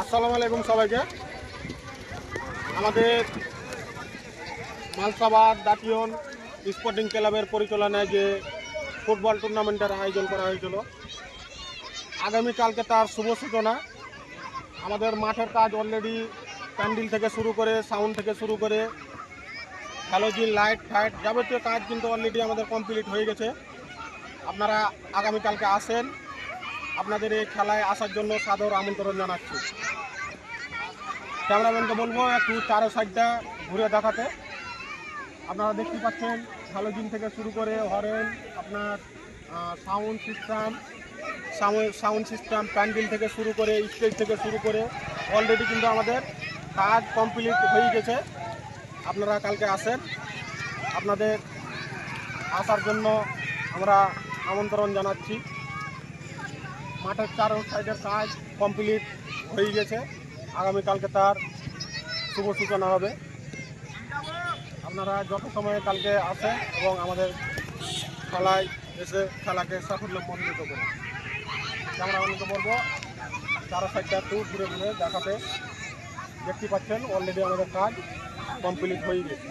আসসালামু আলাইকুম সবাইকে। আমাদের মালসাবাদ দাতিয়ন স্পোর্টিং ক্লাবের পরিচালনায় যে ফুটবল টুর্নামেন্টের আয়োজন করা হয়েছিল, আগামীকালকে তার শুভ সূচনা। আমাদের মাঠের কাজ অলরেডি প্যান্ডেল থেকে শুরু করে সাউন্ড থেকে শুরু করে হ্যালোজিন লাইট ফাইট যাবতীয় কাজ কিন্তু অলরেডি আমাদের কমপ্লিট হয়ে গেছে। আপনারা আগামীকালকে আসেন, আপনাদের এই খেলায় আসার জন্য সাদর আমন্ত্রণ জানাচ্ছি। ক্যামেরাম্যানকে বলবো একটু চারো সাইডটা ঘুরে দেখাতে। আপনারা দেখতে পাচ্ছেন হ্যালোজিন থেকে শুরু করে হরেন, আপনার সাউন্ড সিস্টেম প্যান্ডেল থেকে শুরু করে স্টেজ থেকে শুরু করে অলরেডি কিন্তু আমাদের কাজ কমপ্লিট হয়ে গেছে। আপনারা কালকে আসেন, আপনাদের আসার জন্য আমরা আমন্ত্রণ জানাচ্ছি। মাঠের চারো সাইডের কাজ কমপ্লিট হয়ে গেছে, আগামীকালকে তার শুভ সূচনা হবে। আপনারা যত সময়ে কালকে আসেন এবং আমাদের খেলায় এসে খেলাকে সাফল্যমণ্ডিত করুন। ক্যামেরাম্যানকে বলবো চারো সাইডটা একটু ঘুরে ঘুরে দেখাতে। দেখতে পাচ্ছেন অলরেডি আমাদের কাজ কমপ্লিট হয়ে গেছে।